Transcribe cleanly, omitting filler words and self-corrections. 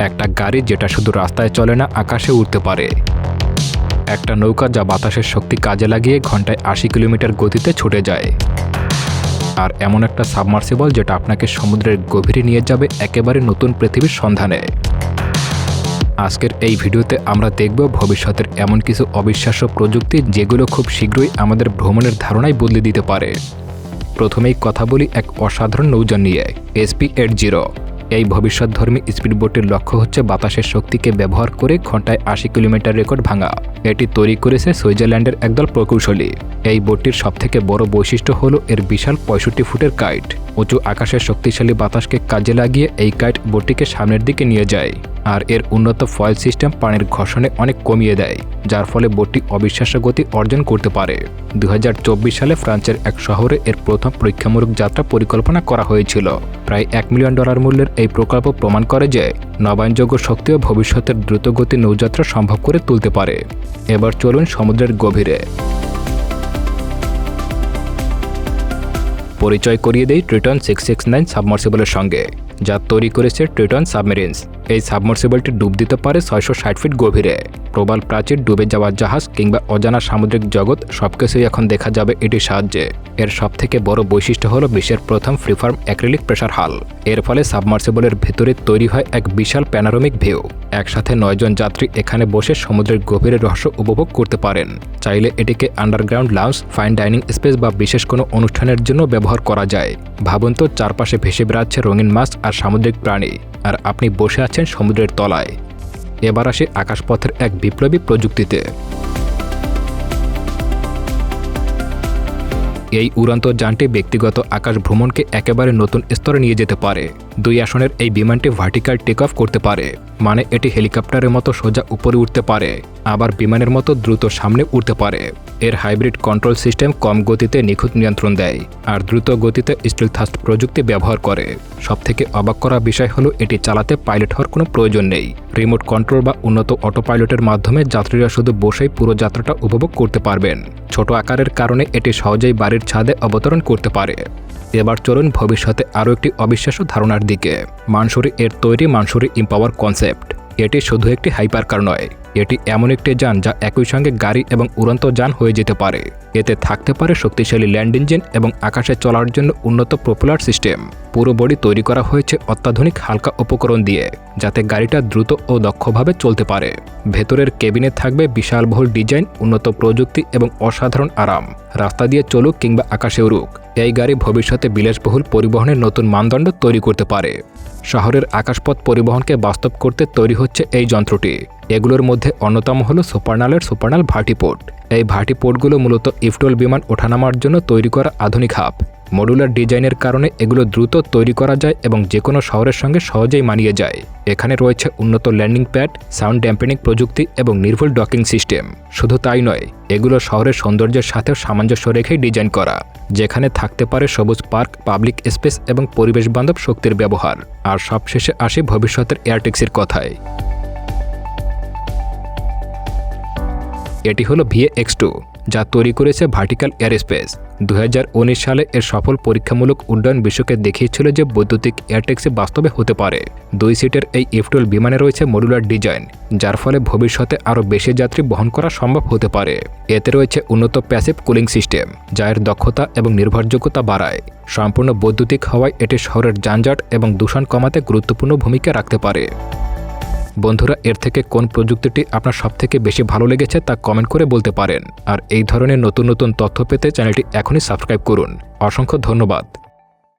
একটা গাড়ি যেটা শুধু রাস্তায় চলে না, আকাশে উড়তে পারে। একটা নৌকা যা বাতাসের শক্তি কাজে লাগিয়ে ঘন্টায় ৮০ কিলোমিটার গতিতে ছুটে যায়। আর এমন একটা সাবমার্সিবল যেটা আপনাকে সমুদ্রের গভীরে নিয়ে যাবে একেবারে নতুন পৃথিবীর সন্ধানে। আজকের এই ভিডিওতে আমরা দেখব ভবিষ্যতের এমন কিছু অবিশ্বাস্য প্রযুক্তি যেগুলো খুব শীঘ্রই আমাদের ভ্রমণের ধারণাই বদলে দিতে পারে। প্রথমেই কথা বলি এক অসাধারণ নৌযান নিয়ে, SP-80। এই ভবিষ্যৎধর্মী স্পিডবোটের লক্ষ্য হচ্ছে বাতাসের শক্তিকে ব্যবহার করে ঘন্টায় ৮০ কিলোমিটার রেকর্ড ভাঙা। এটি তৈরি করেছে সুইজারল্যান্ডের একদল প্রকৌশলী। এই বোটটির সবথেকে বড় বৈশিষ্ট্য হলো এর বিশাল ৬৫ ফুটের কাইট। উঁচু আকাশের শক্তিশালী বাতাসকে কাজে লাগিয়ে এই কাইট বোটটিকে সামনের দিকে নিয়ে যায়। আর এর উন্নত ফয়েল সিস্টেম পানির ঘর্ষণে অনেক কমিয়ে দেয়, যার ফলে বোটটি অবিশ্বাস্য গতি অর্জন করতে পারে। ২০২৪ সালে ফ্রান্সের এক শহরে এর প্রথম পরীক্ষামূলক যাত্রা পরিকল্পনা করা হয়েছিল। প্রায় $১ মিলিয়ন মূল্যের এই প্রকল্প প্রমাণ করে যে নবায়নযোগ্য শক্তিও ভবিষ্যতের দ্রুতগতি নৌযাত্রা সম্ভব করে তুলতে পারে। এবার চলুন সমুদ্রের গভীরে। পরিচয় করিয়ে দেই ট্রিটন 669 সাবমার্সিবলের সঙ্গে, যা তৈরি করেছে ট্রিটন সাবমেরিনস। এই সাবমার্সিবলটি ডুব দিতে পারে ৬৬০ ফিট গভীরে। প্রবাল প্রাচীর, ডুবে যাওয়া জাহাজ কিংবা অজানা সামুদ্রিক জগৎ সবকিছুই এখন দেখা যাবে এটির সাহায্যে। এর সবথেকে বড় বৈশিষ্ট্য হলো বিশ্বের প্রথম ফ্রিফর্ম অ্যাক্রিলিক প্রেসার হাল। এর ফলে সাবমার্সিবলের ভেতরে তৈরি হয় এক বিশাল প্যানোরামিক ভিউ। একসাথে ৯ জন যাত্রী এখানে বসে সমুদ্রের গভীরের রহস্য উপভোগ করতে পারেন। চাইলে এটিকে underground lounge, fine dining space বা বিশেষ কোনো অনুষ্ঠানের জন্য ব্যবহার করা যায়। ভাবুন তো, চারপাশে ভেসে বেড়াচ্ছে রঙিন মাছ আর সামুদ্রিক প্রাণী, আর আপনি বসে আছেন সমুদ্রের তলায়। এবার আসে আকাশপথের এক বিপ্লবী প্রযুক্তিতে। এই উড়ন্ত যানটি ব্যক্তিগত আকাশ ভ্রমণকে একেবারে নতুন স্তরে নিয়ে যেতে পারে। ২ আসনের এই বিমানটি ভার্টিক্যাল টেক অফ করতে পারে, মানে এটি হেলিকপ্টারের মতো সোজা উপরে উঠতে পারে, আবার বিমানের মতো দ্রুত সামনে উঠতে পারে। এর হাইব্রিড কন্ট্রোল সিস্টেম কম গতিতে নিখুঁত নিয়ন্ত্রণ দেয় আর দ্রুত গতিতে স্টিল থাস্ট প্রযুক্তি ব্যবহার করে। সবথেকে অবাক করা বিষয় হলো এটি চালাতে পাইলট হওয়ার কোনো প্রয়োজন নেই। রিমোট কন্ট্রোল বা উন্নত অটো পাইলটের মাধ্যমে যাত্রীরা শুধু বসেই পুরো যাত্রাটা উপভোগ করতে পারবেন। ছোট আকারের কারণে এটি সহজেই বাড়ির ছাদে অবতরণ করতে পারে। এবার চলুন ভবিষ্যতে আরও একটি অবিশ্বাস্য ধারণার দিকে। মানসুরি এর তৈরি মানসুরি ইম্পাওয়ার কনসেপ্ট। এটি শুধু একটি হাইপারকার নয়, এটি এমন একটি যান যা একই সঙ্গে গাড়ি এবং উড়ন্ত যান হয়ে যেতে পারে। এতে থাকতে পারে শক্তিশালী ল্যান্ড ইঞ্জিন এবং আকাশে চলার জন্য উন্নত প্রপেলার সিস্টেম। পুরো বডি তৈরি করা হয়েছে অত্যাধুনিক হালকা উপকরণ দিয়ে, যাতে গাড়িটা দ্রুত ও দক্ষভাবে চলতে পারে। ভেতরের কেবিনে থাকবে বিশালবহুল ডিজাইন, উন্নত প্রযুক্তি এবং অসাধারণ আরাম। রাস্তা দিয়ে চলুক কিংবা আকাশে উড়ুক, এই গাড়ি ভবিষ্যতে বিলাসবহুল পরিবহনের নতুন মানদণ্ড তৈরি করতে পারে। শহরের আকাশপথ পরিবহনকে বাস্তব করতে তৈরি হচ্ছে এই যন্ত্রটি। এগুলোর মধ্যে অন্যতম হল সুপারনালের সুপারনাল ভার্টিপোর্ট। এই ভার্টিপোর্টগুলো মূলত ইফটল বিমান ওঠানামার জন্য তৈরি করা আধুনিক হাব। মডুলার ডিজাইনের কারণে এগুলো দ্রুত তৈরি করা যায় এবং যে কোনো শহরের সঙ্গে সহজেই মানিয়ে যায়। এখানে রয়েছে উন্নত ল্যান্ডিং প্যাড, সাউন্ড ড্যাম্পেনিং প্রযুক্তি এবং নির্ভুল ডকিং সিস্টেম। শুধু তাই নয়, এগুলো শহরের সৌন্দর্যের সাথেও সামঞ্জস্য রেখেই ডিজাইন করা, যেখানে থাকতে পারে সবুজ পার্ক, পাবলিক স্পেস এবং পরিবেশ বান্ধব শক্তির ব্যবহার। আর সবশেষে আসি ভবিষ্যতের এয়ার ট্যাক্সির কথায়। এটি হলো VA-X2, যা তৈরি করেছে ভার্টিক্যাল এয়ারস্পেস। ২০১৯ সালে এর সফল পরীক্ষামূলক উড্ডয়ন বিশ্বকে দেখিয়েছিল যে বৈদ্যুতিক এয়ার ট্যাক্সি বাস্তবে হতে পারে। ২ সিটের এই ইফটল বিমানে রয়েছে মডুলার ডিজাইন, যার ফলে ভবিষ্যতে আরও বেশি যাত্রী বহন করা সম্ভব হতে পারে। এতে রয়েছে উন্নত প্যাসিভ কুলিং সিস্টেম, যা এর দক্ষতা এবং নির্ভরযোগ্যতা বাড়ায়। সম্পূর্ণ বৈদ্যুতিক হওয়ায় এটি শহরের যানজট এবং দূষণ কমাতে গুরুত্বপূর্ণ ভূমিকা রাখতে পারে। বন্ধুরা, এর থেকে কোন প্রযুক্তিটি আপনার সবথেকে বেশি ভালো লেগেছে তা কমেন্ট করে বলতে পারেন। আর এই ধরনের নতুন নতুন তথ্য পেতে চ্যানেলটি এখনই সাবস্ক্রাইব করুন। অসংখ্য ধন্যবাদ।